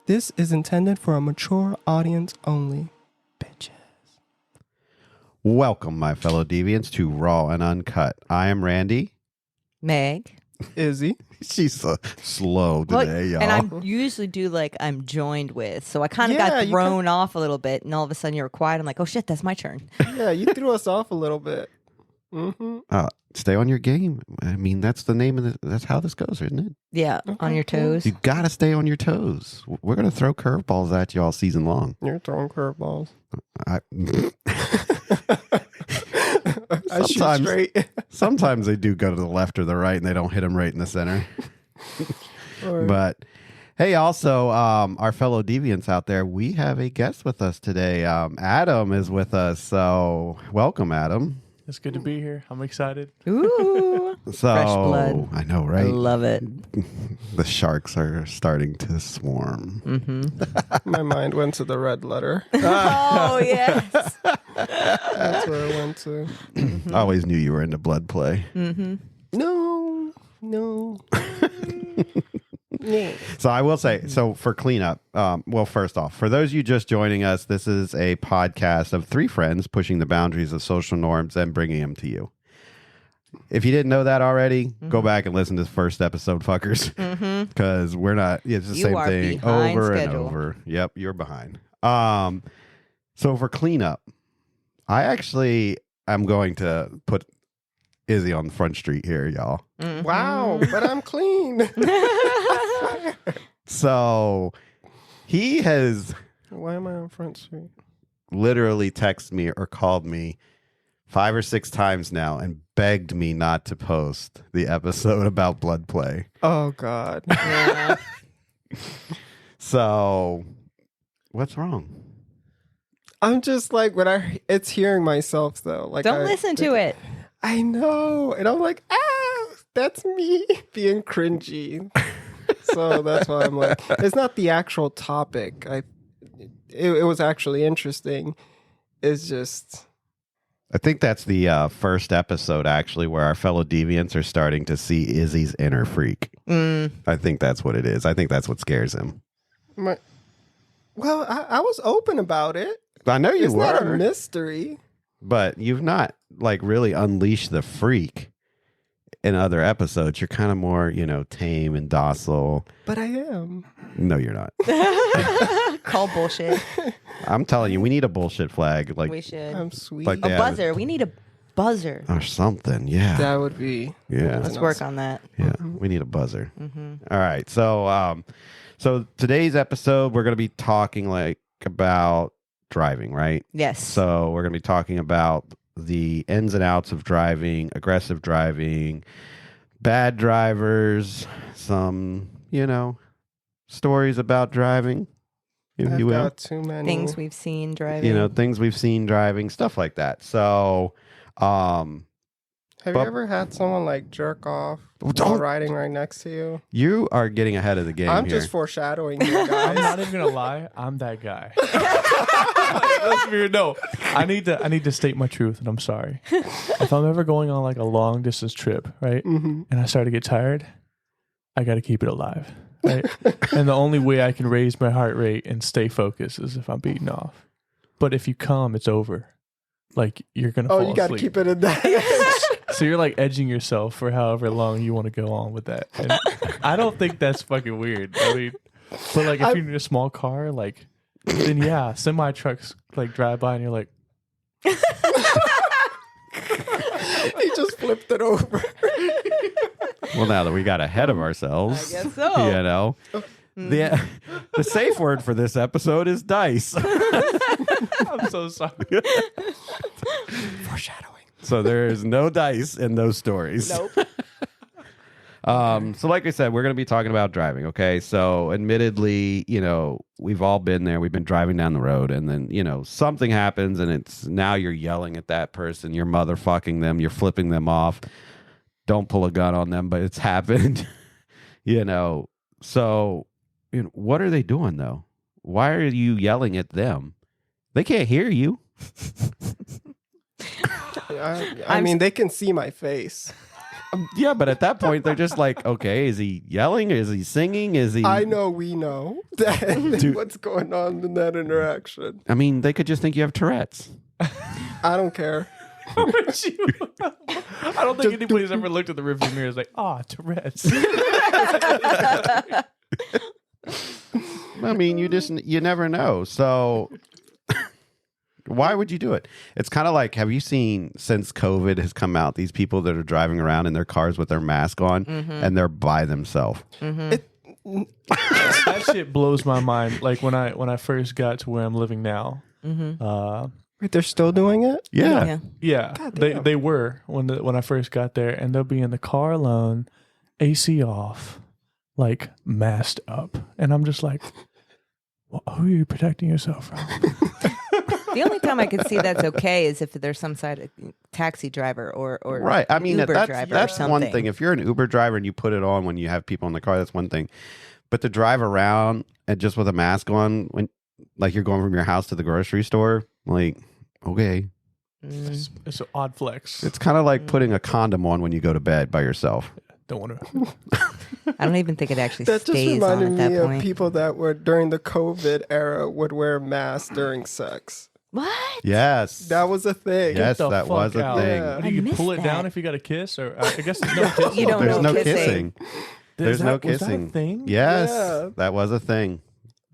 This is intended for a mature audience only. Bitches. Welcome, my fellow deviants, to Raw and Uncut. I am Randy. Meg. Izzy. She's so slow today, y'all. And I usually do like I'm joined with, so I kind of got thrown off a little bit, and all of a sudden you're quiet. I'm like, oh shit, that's my turn. Yeah, you threw us off a little bit. Mm-hmm. Stay on your game. I mean, that's the name of that's how this goes, isn't it? Yeah, on your toes. You gotta stay on your toes. We're gonna throw curveballs at you all season long. You're throwing curveballs. Sometimes they do go to the left or the right, and they don't hit them right in the center. But hey, also, our fellow deviants out there, we have a guest with us today. Adam is with us, so welcome, Adam. It's good to be here. I'm excited. Ooh, fresh blood. I know, right? I love it. The sharks are starting to swarm. Mm-hmm. My mind went to the red letter. Oh, yes. That's where I went to. I always knew you were into blood play. Mm-hmm. No. So I will say, so for cleanup, well, first off, for those of you just joining us, this is a podcast of three friends pushing the boundaries of social norms and bringing them to you. If you didn't know that already, go back and listen to the first episode, fuckers, because we're not, it's the same thing over and over. Yep, you're behind. So for cleanup, I actually am going to put Izzy on the front street here, y'all. Mm-hmm. Wow, but I'm clean. So he has Why am I on Front Street? literally texted me or called me 5 or 6 times now and begged me not to post the episode about blood play. Oh, God. Yeah. So what's wrong? I'm just like, it's hearing myself, though. Like, Don't listen to it. I know. And I'm like, that's me being cringy. So that's why I'm like, it's not the actual topic. It was actually interesting. It's just... I think that's the first episode, actually, where our fellow deviants are starting to see Izzy's inner freak. I think that's what it is. I think that's what scares him. I was open about it. I know you It's were. not a mystery. But you've not like really unleashed the freak in other episodes. You're kind of more, tame and docile. But I am. No, you're not. Call bullshit. I'm telling you, we need a bullshit flag. Like We should. I'm sweet. Like A buzzer. We need a buzzer. or something. Yeah. That would be... Yeah. Let's work on that. Yeah. We need a buzzer. All right. So so today's episode, we're gonna be talking about driving, right? Yes. So we're going to be talking about the ins and outs of driving, aggressive driving, bad drivers, some, stories about driving, if I've you will. got too many. Things we've seen driving. Things we've seen driving, stuff like that. So, Have you ever had someone like jerk off while riding right next to you? you are getting ahead of the game I'm here. just foreshadowing you I'm guys. not even gonna lie. I'm that guy. That's weird. No, I need to state my truth, and I'm sorry. If I'm ever going on like a long distance trip, right, and I start to get tired, I got to keep it alive, right? And the only way I can raise my heart rate and stay focused is if I'm beaten off. But if you come, it's over. Like you're gonna. Oh, fall you got to asleep. keep it in that. So you're like edging yourself for however long you want to go on with that. And I don't think that's fucking weird. I mean, but like if you're in a small car, like then yeah, semi trucks like drive by and you're like, He just flipped it over. Well, now that we got ahead of ourselves, I guess so. the safe word for this episode is dice. I'm so sorry. Foreshadowing. So there is no dice in those stories. Nope. So like I said, we're going to be talking about driving. Okay. So admittedly, we've all been there. We've been driving down the road and then, something happens and it's now you're yelling at that person. You're motherfucking them. You're flipping them off. Don't pull a gun on them, but it's happened, So, what are they doing though? Why are you yelling at them? They can't hear you. I mean, they can see my face. Yeah, but at that point, they're just like, okay, is he yelling? Is he singing? Is he? I know we know that what's going on in that interaction. I mean, they could just think you have Tourette's. I don't care. I don't think anybody's ever looked at the rearview mirror and is like, Tourette's. I mean, you never know. So why would you do it? It's kind of like, have you seen since COVID has come out, these people that are driving around in their cars with their mask on and they're by themselves? That shit blows my mind. Like when I first got to where I'm living now. Wait, they're still doing it? Yeah. They were when I first got there, and they'll be in the car alone, AC off, like masked up, and I'm just like, well, who are you protecting yourself from? The only time I could see that's okay is if there's some side of taxi driver or right. I mean, Uber that's driver or something. one thing. If you're an Uber driver and you put it on when you have people in the car, that's one thing. But to drive around and just with a mask on when like you're going from your house to the grocery store, like, okay. It's an odd flex. It's kind of like putting a condom on when you go to bed by yourself. Don't want to. I don't even think it actually That just stays on reminded at me that of point. people that were during the COVID era would wear masks during sex. What? Yes. That was a thing. Yes, Get the that was fuck a out. thing. Yeah. You I can missed pull it down that. if you got a kiss, or I guess there's no kissing. You don't There's know no kissing. kissing. There's no Was that a kissing. thing? Yes, Yeah. that was a thing.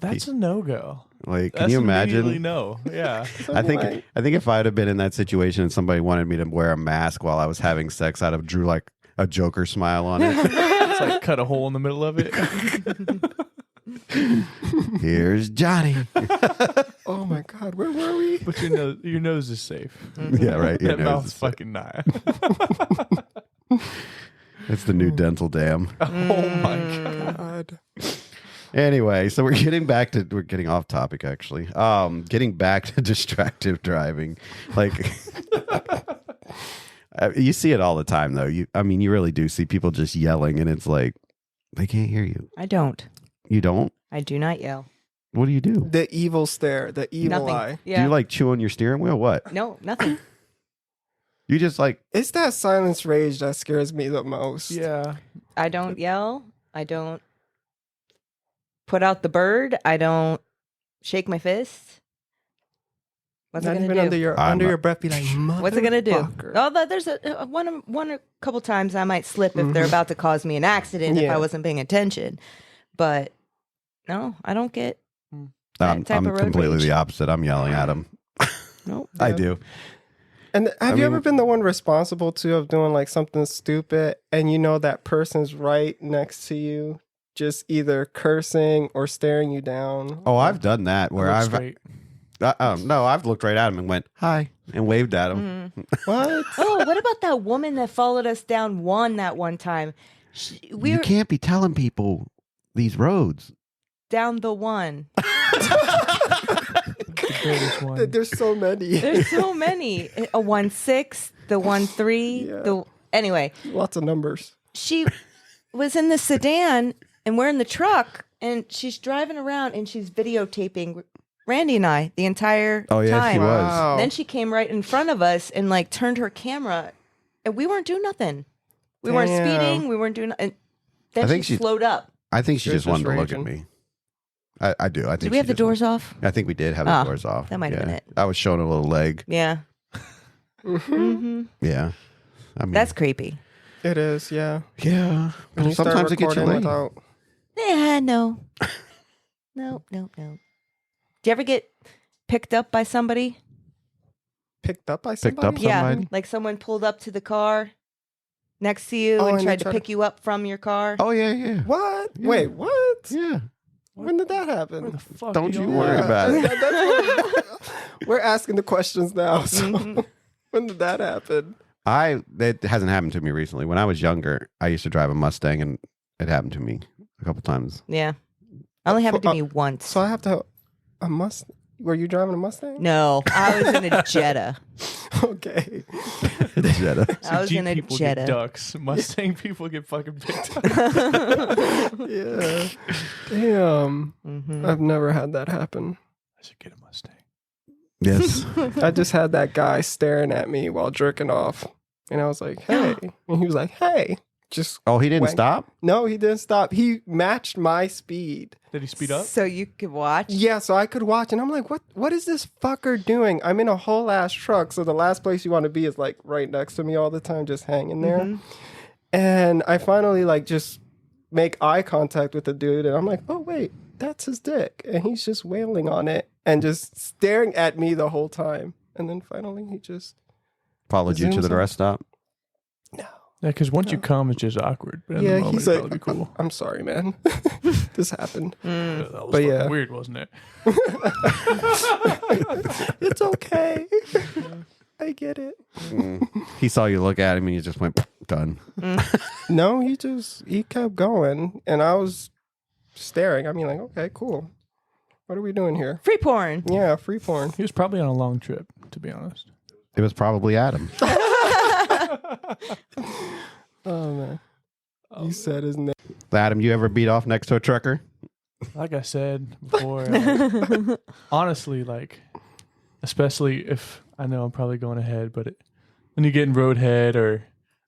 That's a no-go. Like, can That's you immediately imagine? no. Yeah. I think if I had been in that situation and somebody wanted me to wear a mask while I was having sex, I'd have drew like a Joker smile on it. It's like cut a hole in the middle of it. Here's Johnny. Oh my God, where were we? But your nose is safe. Yeah, right. Your That nose mouth's is- fucking not. It's the new dental dam. Oh my god. God. Anyway, so we're getting off topic actually. Getting back to distracted driving. Like you see it all the time though. You really do see people just yelling and it's like they can't hear you. I don't. You don't? I do not yell. What do you do? The evil stare, the evil Nothing. eye. Yeah. Do you like chew on your steering wheel? What? No, nothing. You just like It's that silence rage that scares me the most. Yeah. I don't yell. I don't put out the bird. I don't shake my fist. What's Not it even gonna do? under your breath, be like, What's it gonna do? motherfucker. Oh, there's a couple times I might slip if they're about to cause me an accident if Yeah. I wasn't paying attention. But no, I don't get. I'm type of road completely rage. the opposite. I'm yelling at them. Nope. I do. And have I you ever mean- been the one responsible too of doing like something stupid and you know that person's right next to you, just either cursing or staring you down? Oh, I've done that where Look I've straight. no, I've looked right at him and went hi and waved at him. What? Oh, what about that woman that followed us down that one time? We You were can't be telling people these roads. down the one. The greatest one. There's so many. There's so many. A 1-6, the 1-3, Yeah. anyway. Lots of numbers. She was in the sedan and we're in the truck and she's driving around and she's videotaping Randy and I the entire Oh, yeah, time. she was. Wow. Then she came right in front of us and like turned her camera and we weren't doing nothing. We weren't Damn. speeding. We weren't doing. And then I think she she- slowed up. I think she She just was wanted just to look at raging. me. I do. I think Did we have she the just doors off? I think we did have Oh, the doors off. that might have Yeah. been it. I was showing a little leg. Yeah. Mhm. Yeah. I mean, That's creepy. It is, yeah. yeah. When you start Sometimes it gets you recording laid. without. Yeah, no. No. Do you ever get picked up by somebody? Picked up by Picked somebody? up Yeah, somebody? like someone pulled up to the car next to you Oh, and and tried they to tried pick you up from your car. Oh yeah. What? Yeah. Wait, what? Yeah. When did that Where happen? the fuck Don't are you y'all worry at? about it. That's what- we're asking the questions now. So Mhm. when did that happen? That hasn't happened to me recently. When I was younger, I used to drive a Mustang and it happened to me a couple times. Yeah. Only happened to me once. So I have to have a Mustang. Were you driving a Mustang? No, I was in a Jetta. Okay. Jetta. I was Jeep in a people get Jetta. ducks. Mustang people get fucking picked up. Yeah. Damn. Mhm. I've never had that happen. I should get a Mustang. Yes. I just had that guy staring at me while jerking off And I was like, hey. And he was like, hey. Just Oh, he didn't went. stop? No, he didn't stop. He matched my speed. Did he speed up? So you could watch? Yeah, so I could watch. And I'm like, what is this fucker doing? I'm in a whole ass truck. So the last place you want to be is like right next to me all the time, just hanging there. Mm-hmm. And I finally like just make eye contact with the dude. And I'm like, oh, wait, that's his dick. And he's just wailing on it and just staring at me the whole time. And then finally he just... Followed you to the rest stop? No. Yeah, because once you come, it's just awkward. But in Yeah, the moment, he's it'd like, probably be cool. I'm sorry, man. This happened. Yeah, that was But fucking yeah. weird, wasn't it? It's okay. I get it. He saw you look at him and you just went, done. No, he kept going. And I was staring. I mean, like, okay, cool. What are we doing here? Free porn. Yeah, free porn. He was probably on a long trip, to be honest. It was probably Adam. Oh, man. You said his name. Adam, you ever beat off next to a trucker? Like I said before, like, honestly, like, especially if I know I'm probably going ahead, but when you get in roadhead, or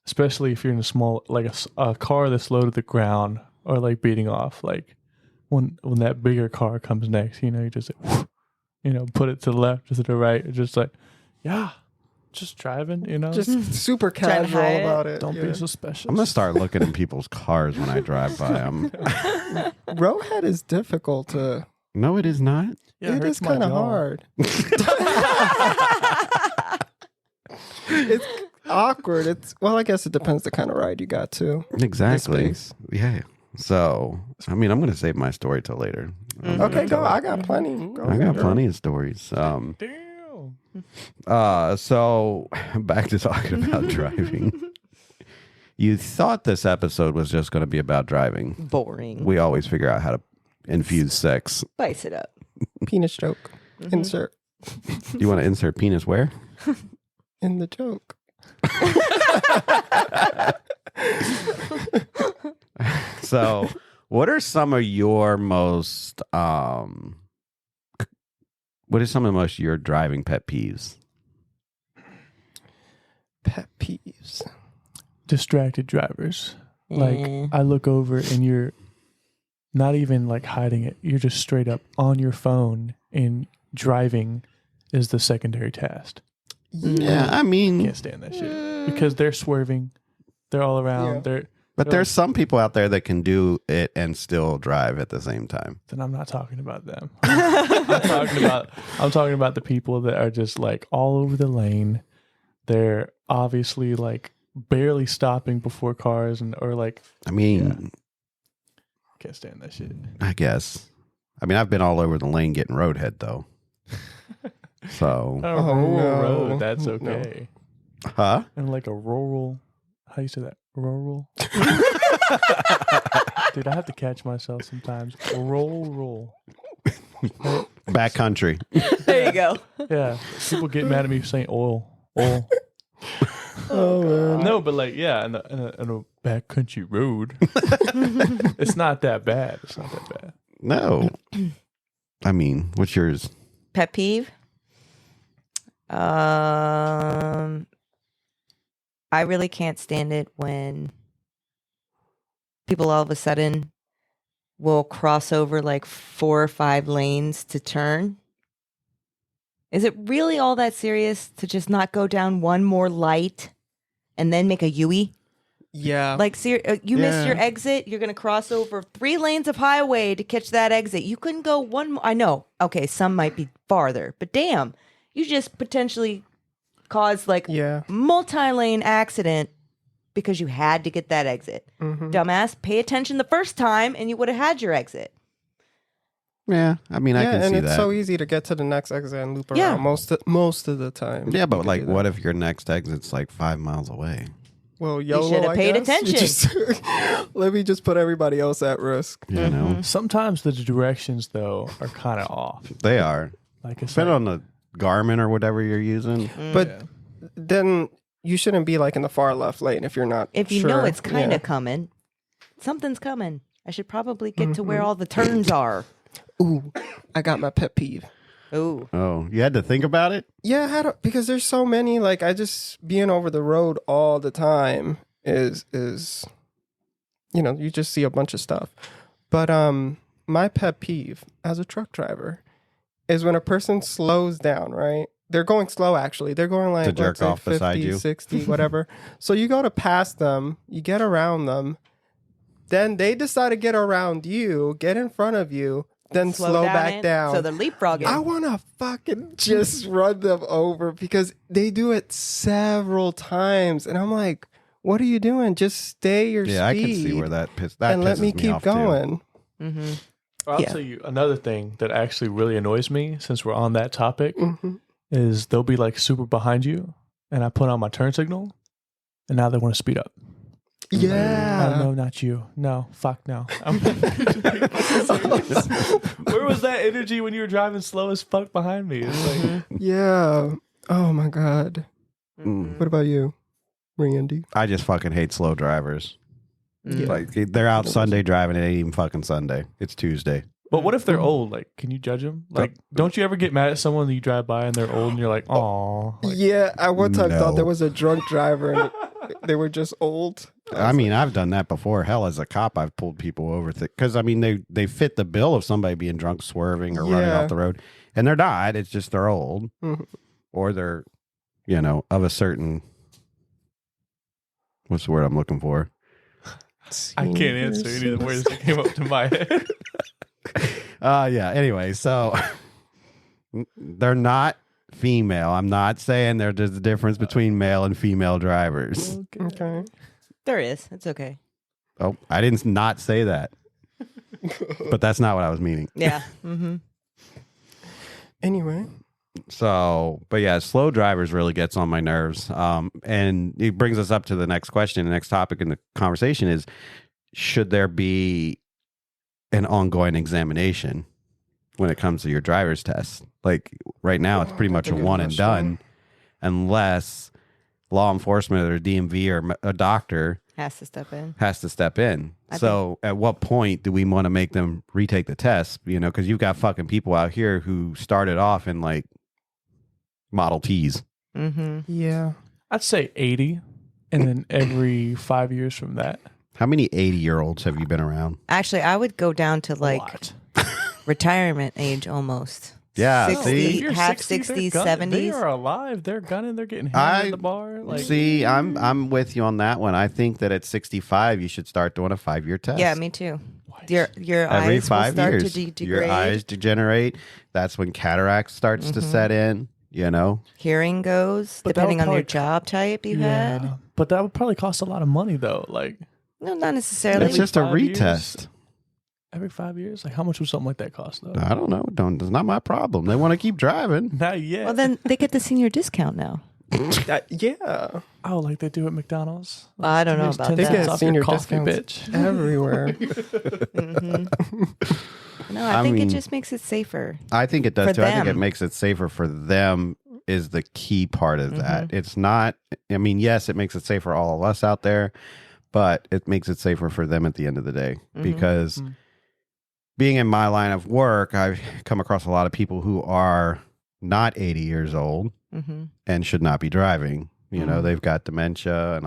especially if you're in a small, like a car that's low to the ground, or like beating off, like when that bigger car comes next, you know, you just like, put it to the left or to the right, it's just like, yeah, just driving, Just super Trying to casual hide it. about it. don't yeah. be suspicious. I'm going to start looking in people's cars when I drive by them. Roadhead is difficult to... No, it is not. Yeah, it hurts is my kind of jaw. hard. It's awkward. Well, I guess it depends the kind of ride you got too. Exactly. Space. Yeah. So, I mean, I'm going to save my story till later. Okay, go. I got plenty. Go I got ahead. plenty of stories. Damn. So back to talking about driving. You thought this episode was just going to be about driving. Boring. We always figure out how to infuse sex. Spice it up. Penis joke. Insert You want to insert penis where? in the joke. So, what are some of your most your driving pet peeves? Pet peeves. Distracted drivers. Like, Eh. I look over and you're not even like hiding it. You're just straight up on your phone, and driving is the secondary task. Yeah, I mean, Can't stand that shit because they're swerving. They're all around. Yeah. but there's some people out there that can do it and still drive at the same time. Then I'm not talking about them. I'm talking about the people that are just like all over the lane. They're obviously like barely stopping before cars, or like, I mean, can't stand that shit. I guess. I mean, I've been all over the lane getting roadhead though. So, On a Oh, rural no. road, that's No. okay. huh? And like a rural, how do you say that? Rural. Dude, I have to catch myself sometimes. Rural. Backcountry. There you go. Yeah, people get mad at me for saying oil. Oh man. No, but like, yeah, in a backcountry road, it's not that bad. It's not that bad. No. I mean, what's yours? Pet peeve. I really can't stand it when people all of a sudden will cross over like 4 or 5 lanes to turn. Is it really all that serious to just not go down one more light and then make a U-E? Yeah. Like, you missed Yeah. your exit. You're going to cross over 3 lanes of highway to catch that exit. You couldn't go one more. I know. Okay, some might be farther, but damn, you just potentially caused like Yeah. multi-lane accident because you had to get that exit. Mhm. Dumbass, pay attention the first time and you would have had your exit. Yeah, I mean, I Yeah, can and see it's that. so easy to get to the next exit and loop around Yeah. most of the time. Yeah, You but can like, do that. what if your next exit's like 5 miles away? Well, YOLO, should have I paid guess. You attention. just- let me just put everybody else at risk. You know, Sometimes the directions though are kind of off. they are. Like it's Depending like, on the Garmin or whatever you're using. But yeah. then you shouldn't be like in the far left lane if you're not. If you sure. know it's kind Yeah. of coming, something's coming. I should probably get to where all the turns are. Ooh, I got my pet peeve. Ooh. Oh, you had to think about it? Yeah, I had because there's so many. Like, I just being over the road all the time is you just see a bunch of stuff. But my pet peeve as a truck driver is when a person slows down, right? They're going slow, actually. They're going like, To jerk let's say off 50, beside you. 60, whatever. So you go to pass them, you get around them, then they decide to get around you, get in front of you, then slow back down. So they're leapfrogging. I want to fucking just run them over because they do it several times. And I'm like, what are you doing? Just stay your speed. Yeah, I can see where that and let pisses me keep off, too. going. Mm-hmm. I'll tell you another thing that actually really annoys me since we're on that topic is they'll be like super behind you and I put on my turn signal and now they want to speed up. Yeah. Oh, no, not you. No, fuck no. Where was that energy when you were driving slow as fuck behind me? It's like, Yeah. Oh my God. Mm. What about you, Randy? I just fucking hate slow drivers. Yeah. Like, they're out Sunday driving. It ain't even fucking Sunday. It's Tuesday. but what if they're old? Like, can you judge them? Like, don't you ever get mad at someone that you drive by and they're old and you're like, oh. Like, Yeah, I one time No. thought there was a drunk driver and they were just old. I mean, I've done that before. Hell, as a cop, I've pulled people over because I mean, they fit the bill of somebody being drunk, swerving, or running Yeah. off the road, and they're not. It's just they're old, or they're, of a certain. What's the word I'm looking for? I can't answer any of the words that came up to my head. Yeah. Anyway, so they're not female. I'm not saying there's a difference between male and female drivers. Okay. There is. It's okay. Oh, I didn't not say that, but that's not what I was meaning. Yeah. Mm-hmm. Anyway. So, but yeah, slow drivers really gets on my nerves. And it brings us up to the next question. The next topic in the conversation is, should there be an ongoing examination when it comes to your driver's test? Like right now, it's pretty much a one and done, unless law enforcement or DMV or a doctor Has to step in. So at what point do we want to make them retake the test? Because you've got fucking people out here who started off in like Model Ts. Mm-hmm. Yeah. I'd say 80, and then every 5 years from that. How many 80-year-olds have you been around? Actually, I would go down to A like lot. retirement age almost. Yeah, 60, see? If you're half 60s, 60s, they're gunning. 70s. They are alive. They're gunning. They're getting hammered at the bar. Like, See, I'm with you on that one. I think that at 65, you should start doing a 5-year test. Yeah, me too. Your Every eyes 5 will start years, to degrade. your eyes degenerate. That's when cataract starts to set in. Hearing goes, But that depending would on your probably job type you had. But that would probably cost a lot of money, though. Like, No, not necessarily. It's just a 5 years? retest. every 5 years? Like, how much would something like that cost, though? I don't know. It's not my problem. They want to keep driving. Not yet. Well, then they get the senior discount now. Yeah. Oh, like they do at McDonald's? Well, I don't know Here's about 10 that. They get cents off senior your coffee, discounts bitch. everywhere. No, I think it just makes it safer. I think it does For too. I think it them. makes it safer for them is the key part of that. It's not, I mean, yes, it makes it safer for all of us out there, but it makes it safer for them at the end of the day because being in my line of work, I've come across a lot of people who are not 80 years old and should not be driving. They've got dementia and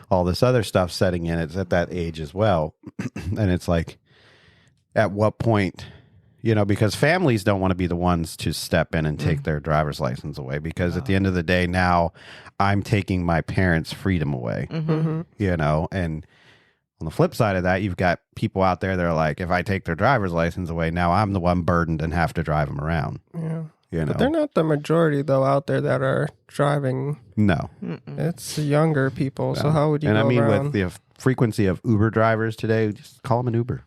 all this other stuff setting in. It's at that age as well. And it's like, at what point, because families don't want to be the ones to step in and take their driver's license away because at the end of the day, now I'm taking my parents' freedom away, and on the flip side of that, you've got people out there that are like, if I take their driver's license away, now I'm the one burdened and have to drive them around. Yeah. But they're not the majority, though, out there that are driving. No. It's younger people. So how would you And go I mean, around? with the frequency of Uber drivers today, just call them an Uber.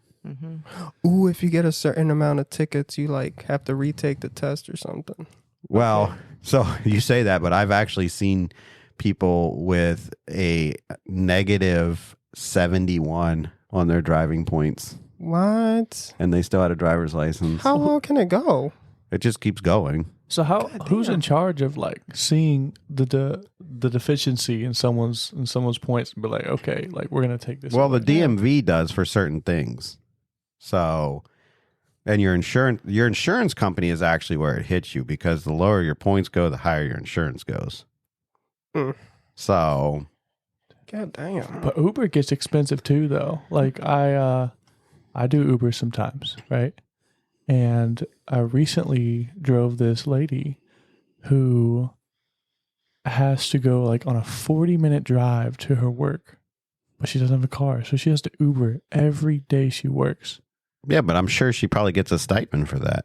Ooh, if you get a certain amount of tickets, you have to retake the test or something. Well, so you say that, but I've actually seen people with a negative 71 on their driving points, What? and they still had a driver's license. How low can it go? It just keeps going. So who's in charge of like seeing the deficiency in someone's points and be like, okay, like we're gonna take this. Well, the away? DMV does for certain things. So And your insurance company is actually where it hits you, because the lower your points go, the higher your insurance goes. Mm. So, God damn. But Uber gets expensive too, though. Like I do Uber sometimes, right? And I recently drove this lady who has to go like on a 40-minute drive to her work, but she doesn't have a car, so she has to Uber every day she works. yeah, but I'm sure she probably gets a stipend for that.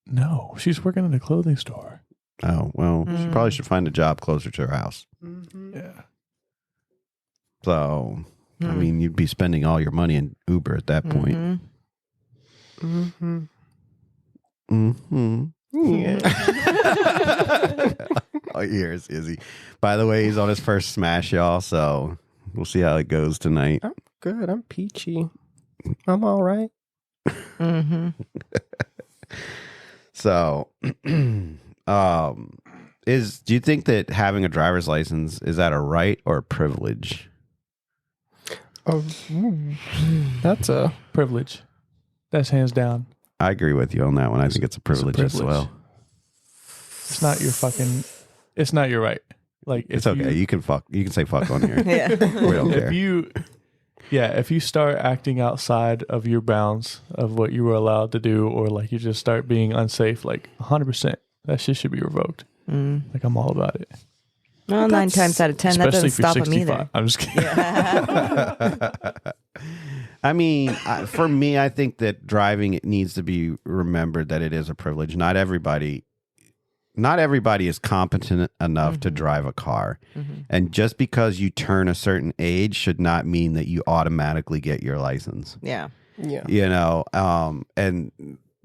No, she's working in a clothing store. Oh, well, she probably should find a job closer to her house. Mm-hmm. Yeah. So, I mean, you'd be spending all your money in Uber at that point. Mm-hmm. Mm-hmm. Yeah. Oh, here's Izzy. By the way, he's on his first smash, y'all. So we'll see how it goes tonight. I'm good. I'm peachy. I'm all right. Mm-hmm. So, do you think that having a driver's license, is that a right or a privilege? Oh, that's a Privilege. That's hands down. I agree with you on that one. I think it's a privilege, as well. It's not your fucking. It's not your right. Like It's okay. You can say fuck on here. Yeah. We don't care. If you start acting outside of your bounds of what you were allowed to do, or like you just start being unsafe, like 100%, that shit should be revoked. Like I'm all about it. Well, 9 times out of 10, that doesn't stop them either. I'm just kidding. I mean, for me, I think that driving, it needs to be remembered that it is a privilege. Not everybody is competent enough to drive a car. And just because you turn a certain age should not mean that you automatically get your license. Yeah. yeah. You know, and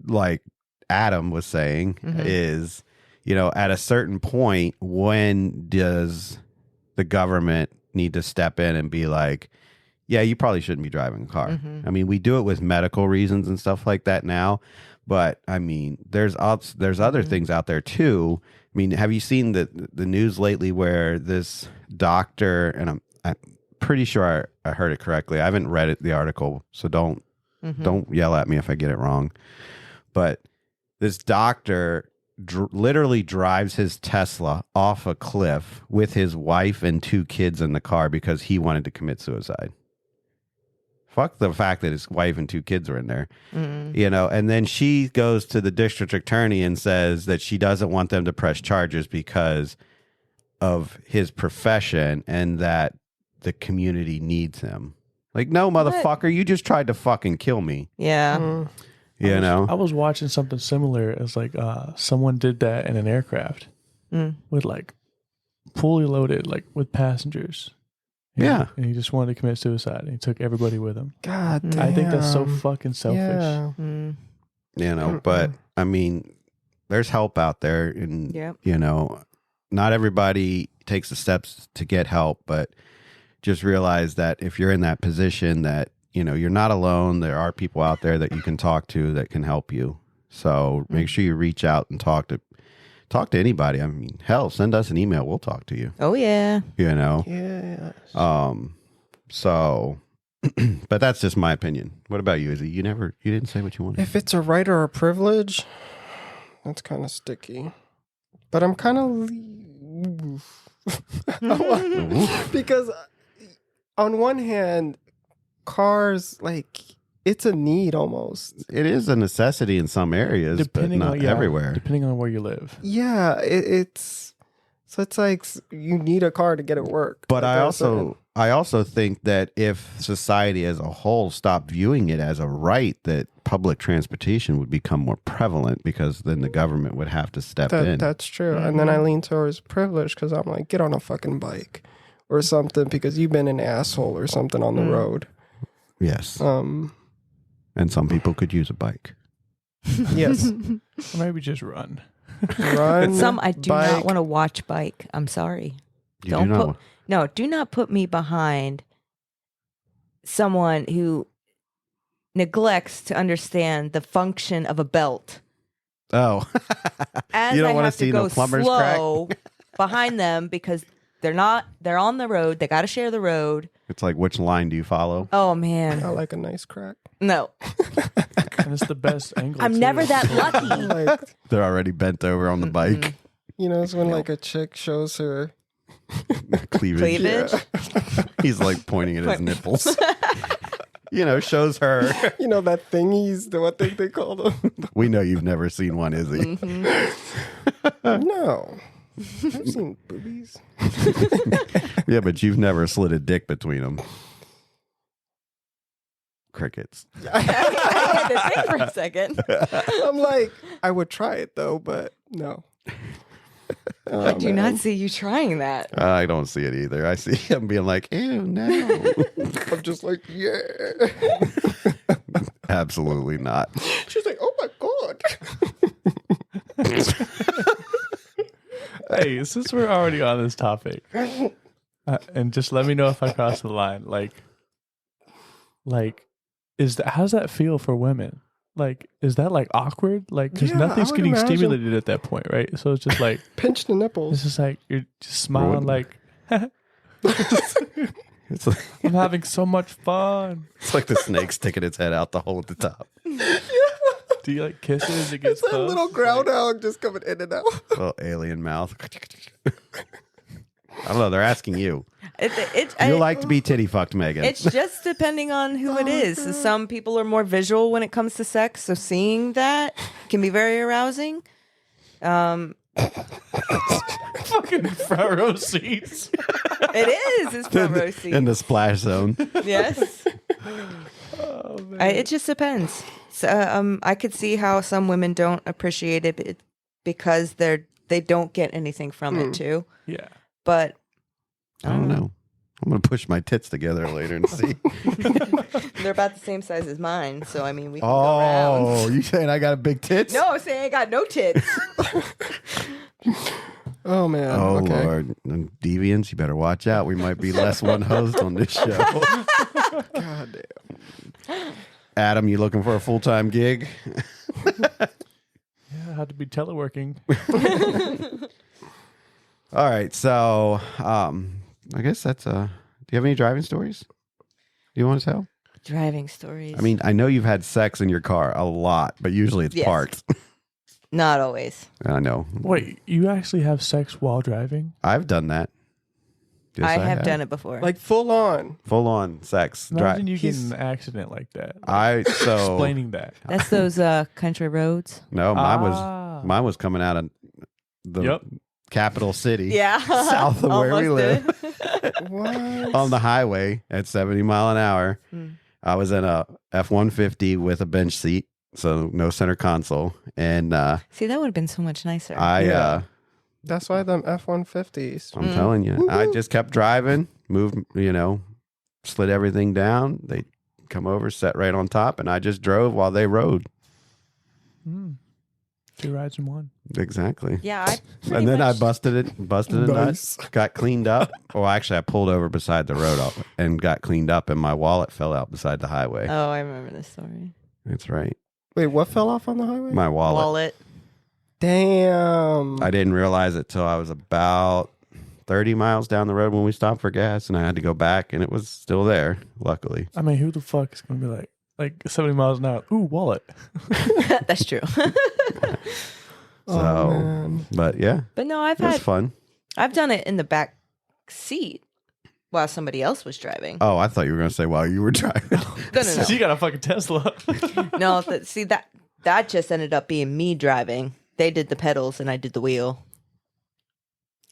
like Adam was saying is, you know, at a certain point, when does the government need to step in and be like, yeah, you probably shouldn't be driving a car. I mean, we do it with medical reasons and stuff like that now. But I mean, there's other things out there too. I mean, have you seen the news lately where this doctor, and I'm pretty sure I heard it correctly. I haven't read the article, so don't yell at me if I get it wrong. But this doctor literally drives his Tesla off a cliff with his wife and 2 kids in the car because he wanted to commit suicide. Fuck the fact that his wife and 2 kids are in there, you know, and then she goes to the district attorney and says that she doesn't want them to press charges because of his profession and that the community needs him. Like, no, motherfucker, you just tried to fucking kill me. Yeah. You know? I was watching something similar. It's like someone did that in an aircraft with like fully loaded, like with passengers. Yeah. And he just wanted to commit suicide, and he took everybody with him. God damn. I think that's so fucking selfish. Yeah. You know, but I mean, there's help out there, and you know, not everybody takes the steps to get help, but just realize that if you're in that position, that, you know, you're not alone. There are people out there that you can talk to that can help you. So make sure you reach out and talk to anybody. I mean, hell, send us an email. We'll talk to you. Oh, yeah. You know? Yeah. So, but that's just my opinion. What about you? Izzy? You didn't say what you wanted. If it's a right or a privilege, that's kind of sticky. But I'm kind of because on one hand, cars, like, it's a need almost. It is a necessity in some areas, but not everywhere. Depending on where you live. Yeah, it's like you need a car to get it work. But I also think that if society as a whole stopped viewing it as a right, that public transportation would become more prevalent, because then the government would have to step in. That's true. And then I lean towards privilege because I'm like, get on a fucking bike or something because you've been an asshole or something on the road. Yes. And some people could use a bike. Yes. Or maybe just run. Run. Some I do not want to watch bike. I'm sorry. Do not put me behind someone who neglects to understand the function of a belt. Oh. As you don't I want have to see go no plumber's slow crack? behind them because they're on the road. They got to share the road. It's like, which line do you follow? Oh, man. I like a nice crack. No. And it's the best angle. I'm too. never that lucky. Like, They're already bent over on the bike. you know, it's when like a chick shows her Cleavage. Cleavage. He's like pointing at his nipples. You know, shows her. You know that thingies, what thing they call them? We know you've never seen one, Izzy. No. I've seen boobies. Yeah, but you've never slid a dick between them. Crickets. I had to think for a second. I'm like, I would try it though, but no. I do not see you trying that. I don't see it either. I see him being like, ew, no. I'm just like, yeah. Absolutely not. She's like, oh my God. Hey, since we're already on this topic, and just let me know if I cross the line. Like, how's that feel for women? Like, is that like awkward? Like, because Yeah, nothing's I would getting imagine. stimulated at that point, right? So it's just like Pinch the nipples. it's just like you're just smiling, like It's like, I'm having so much fun. it's like the snake sticking its head out the hole at the top. Do you like kiss it as it gets It's that close? little groundhog just coming in and out. Little alien mouth. I don't know. They're asking you. I You like to be titty fucked, Megan. It's just depending on who it is. So some people are more visual when it comes to sex, so seeing that can be very arousing. Fucking front row seats. It is. It's front row seat. In the splash zone. Yes. Oh, man. It just depends. So, I could see how some women don't appreciate it because they don't get anything from it too. Yeah. But I don't know. I'm going to push my tits together later and see. they're about the same size as mine, so I mean we can go around. Oh, you saying I got big tits? No, I'm saying I got no tits. Oh man. Oh, okay. Lord. And deviants, you better watch out. We might be less one host on this show. God damn. Adam, you looking for a full-time gig? Yeah, I had to be teleworking. All right. So, I guess that's do you have any driving stories you want to tell? Driving stories. I mean, I know you've had sex in your car a lot, but usually it's Yes. parked. not always. I know. Wait, you actually have sex while driving? I've done that. Yes, I have done it before. Like full on. Full on sex. Imagine you get He's- in an accident like that. Explaining Explaining that. That's those country roads. No, Ah. mine was coming out of the Yep. capital city. Yeah. South of where we Almost live. did. What? On the highway at 70 mile an hour. Mm. I was in a F-150 with a bench seat, so no center console. And See, that would have been so much nicer. Yeah. That's why them F-150s. I'm telling you, I just kept driving, moved, slid everything down. They come over, sat right on top, and I just drove while they rode. Mm. 2 rides in one. Exactly. Yeah. I pretty And then much, I busted a Nice. nut, got cleaned up. Well, actually, I pulled over beside the road and got cleaned up, and my wallet fell out beside the highway. Oh, I remember this story. That's right. Wait, what fell off on the highway? My wallet. Damn. I didn't realize it till I was about 30 miles down the road when we stopped for gas, and I had to go back, and it was still there, luckily. I mean, who the fuck is going to be like 70 miles an hour? Ooh, wallet. That's true. So, Oh, man. but yeah, But no, I've it was had fun. I've done it in the back seat while somebody else was driving. Oh, I thought you were going to say while you were driving. No, She got a fucking Tesla. No, see that just ended up being me driving. They did the pedals and I did the wheel.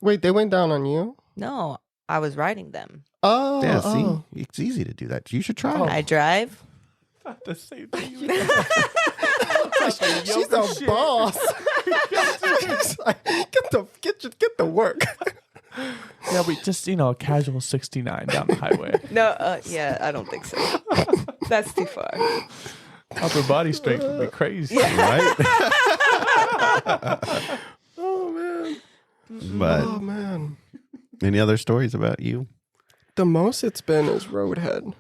Wait, they went down on you? No, I was riding them. Oh. Yeah, oh. see, it's easy to do that. You should try Oh. it. I drive. The same thing. She's a boss. She's like, get the work. Yeah, we just, casual 69 down the highway. No, yeah, I don't think so. That's too far. Upper body strength would be crazy. Right? Oh man. But Oh man. any other stories about you? The most it's been is Roadhead.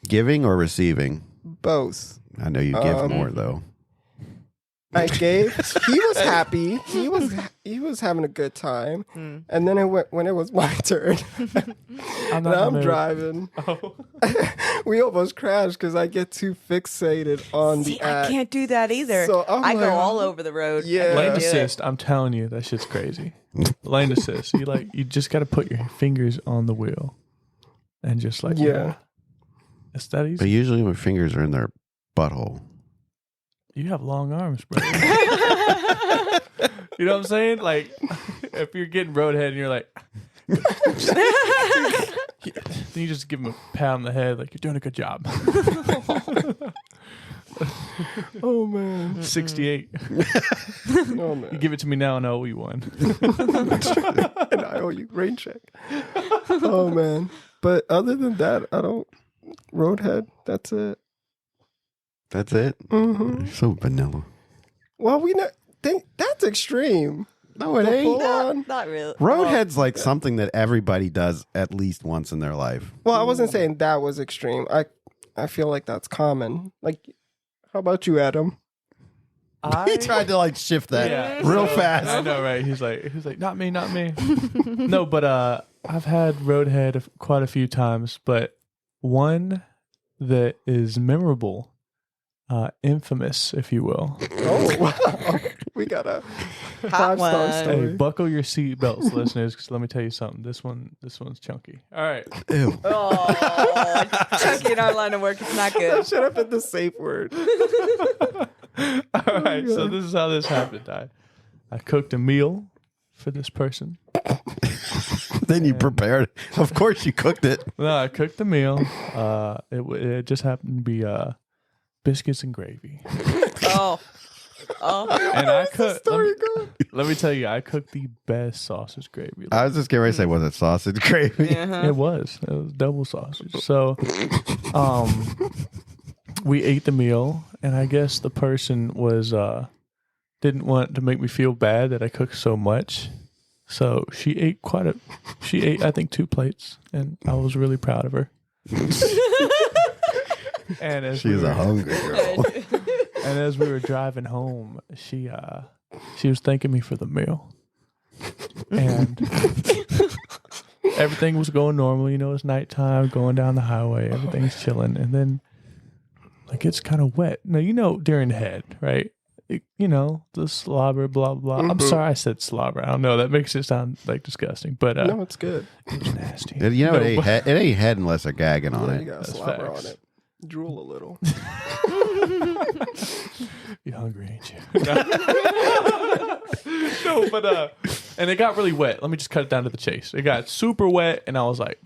Giving or receiving? Both. I know you give more, though. I gave. He was happy. He was having a good time. And then when it was my turn, and I'm driving. Oh. We almost crashed because I get too fixated on See, the act. I can't do that either. So I'm I like, go all over the road. Yeah. Lane Do it. assist, I'm telling you, that shit's crazy. Lane assist. You just gotta put your fingers on the wheel. And just like Yeah. It's that easy. But usually my fingers are in their butthole. You have long arms, bro. You know what I'm saying? Like, if you're getting roadhead and you're like, then you just give him a pat on the head, like, you're doing a good job. Oh man. 68. Oh man. You give it to me now and I owe you one. And I owe you rain check. Oh man. But other than that, I don't. Roadhead. That's it. That's it? Mm-hmm. So vanilla. Well, we think that's extreme. No, it The ain't. full on. Not really. Roadhead's like something that everybody does at least once in their life. Well, I wasn't saying that was extreme. I feel like that's common. Like, how about you, Adam? He tried to like shift that Yeah. real I fast. know, right? He's like, not me. No, but I've had roadhead quite a few times, but one that is memorable, infamous, if you will. Oh, wow. We got a Hot 5-star one. Hey, story. buckle your seatbelts, listeners, because let me tell you something. This one's chunky. All right. Ew. Oh, chunky in our line of work. It's not good. Should have been the safe word. All right. So this is how this happened. I cooked a meal for this person. Then you prepared. Of course you cooked it. No, I cooked the meal. It just happened to be biscuits and gravy. Oh. And I cooked. Story going. Let me tell you, I cooked the best sausage gravy. I was just getting ready to say, was it sausage gravy? Uh-huh. It was double sausage. So, we ate the meal, and I guess the person was didn't want to make me feel bad that I cooked so much. So she ate I think 2 plates, and I was really proud of her. And as She's a hungry girl. And as we were driving home, she was thanking me for the meal, and everything was going normal. You know, it's nighttime, going down the highway, everything's chilling, and then like it's kind of wet. Now you know during head, right? The slobber, blah blah. I'm sorry I said slobber. I don't know. That makes it sound like disgusting, but No, it's good. it was nasty. You know, No, it ain't head unless they're gagging on Yeah, it. you got That's slobber facts. on it. Drool a little. You're hungry, ain't you? No, but and it got really wet. Let me just cut it down to the chase. It got super wet, and I was like,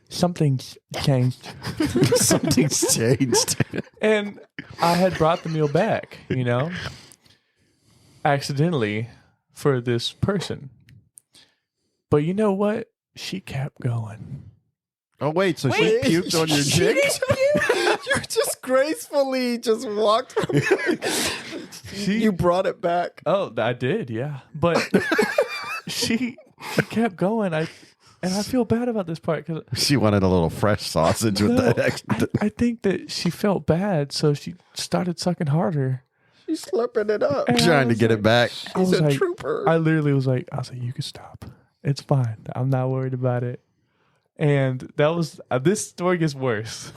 something's changed. Something's changed. And I had brought the meal back, accidentally for this person. But you know what? She kept going. Oh, wait. So Wait, she puked on your she dick? You just gracefully just walked. You brought it back. Oh, I did, yeah. But she kept going. And I feel bad about this part because She wanted a little fresh sausage with that extra. I think that she felt bad, so she started sucking harder. She's slurping it up. And I Trying to was get like- it back. I He's was a like, trooper. I literally was like, you can stop. It's fine. I'm not worried about it. And that was this story gets worse.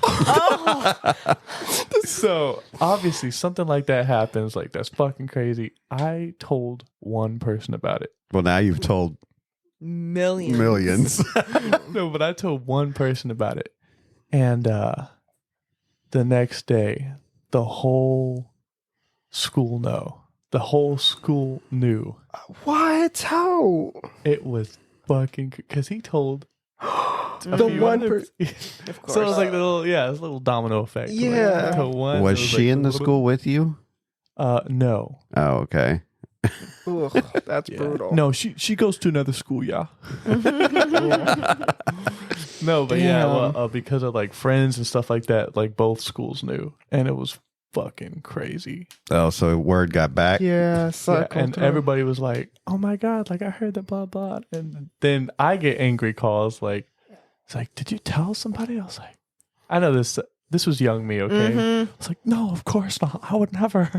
So obviously something like that happens. Like that's fucking crazy. I told one person about it. Well, now you've told Millions. millions. No, but I told one person about it. And the next day, the whole school knew. What? How? It was fucking because he told The one person. Of course. So it was like this little domino effect. Like, Yeah. to one, Was it she like in the a little school with you? bit- No. Oh, okay. Ugh, that's Yeah. brutal. No, she goes to another school, yeah. No, but yeah, well, because of like friends and stuff like that, like both schools knew, and it was fucking crazy. Oh, so word got back. Yeah, Yeah, cycle and time. everybody was like, "Oh my god!" Like I heard that, blah blah. And then I get angry calls like, "It's like, did you tell somebody?" I was like, "I know this This was young me, okay? It's like, no, of course not. I would never.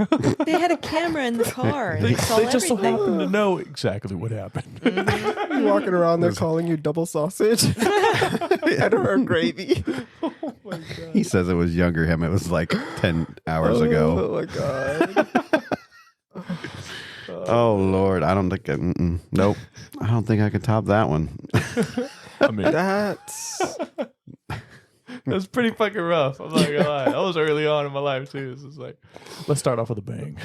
They had a camera in the car. And They saw just so everything. happened to know exactly what happened. You walking around there calling you double sausage and her gravy. He says it was younger him. It was like 10 hours ago. Oh my god. Oh Lord, I don't think. Nope, I don't think I can top that one. I mean, That's that's pretty fucking rough. I'm not gonna lie. That was early on in my life too. It's just like, let's start off with a bang.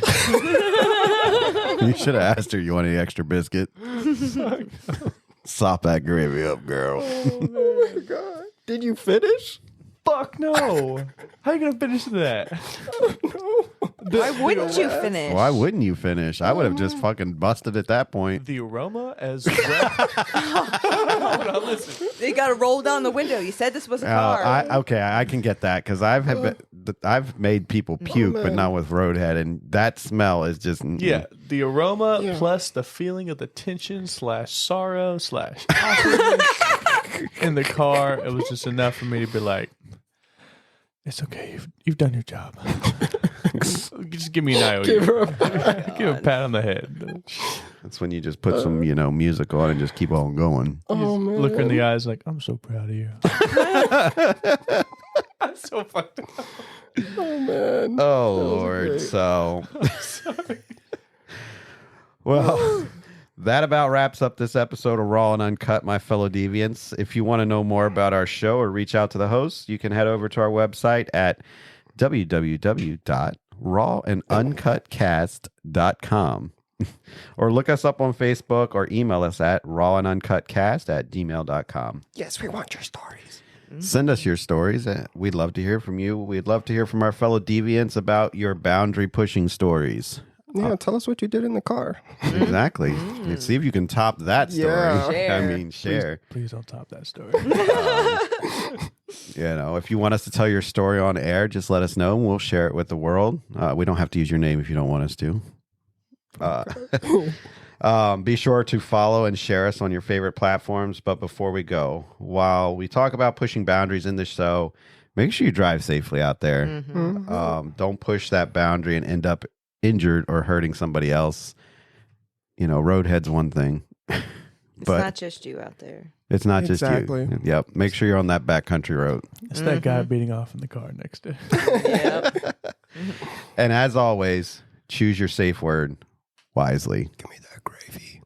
You should have asked her. You want any extra biscuit? Sop that gravy up, girl. oh my god. Did you finish? Fuck no. How you gonna finish that? Why wouldn't you finish? Why wouldn't you finish? I would have just fucking busted at that point. The aroma as well. Hold on, listen. They got to roll down the window. You said this was a car. I can get that because I've made people puke, but not with Roadhead, and that smell is just Yeah, the aroma plus the feeling of the tension / sorrow / awkwardness in the car. It was just enough for me to be like, it's okay. You've done your job. Just give me an IOU. Give a pat on the head. That's when you just put some music on and just keep on going. Oh man. Look her in the eyes like, I'm so proud of you. I'm so fucked up. Oh man. Oh Lord. great. So Sorry. well, that about wraps up this episode of Raw and Uncut, my fellow deviants. If you want to know more about our show or reach out to the hosts, you can head over to our website at www.rawanduncutcast.com or look us up on Facebook or email us at rawanduncutcast@gmail.com. Yes, we want your stories. Send us your stories. We'd love to hear from you. We'd love to hear from our fellow deviants about your boundary pushing stories. Yeah, tell us what you did in the car. Exactly. See if you can top that story. Yeah. Share. I mean, share. Please don't top that story. If you want us to tell your story on air, just let us know and we'll share it with the world. We don't have to use your name if you don't want us to. Be sure to follow and share us on your favorite platforms. But before we go, while we talk about pushing boundaries in the show, make sure you drive safely out there. Don't push that boundary and end up injured or hurting somebody else. Roadhead's one thing. It's But not just you out there. it's not Exactly. just you. Yep. Make sure you're on that backcountry road. It's that guy beating off in the car next to. Yep. And as always, choose your safe word wisely. Give me that gravy.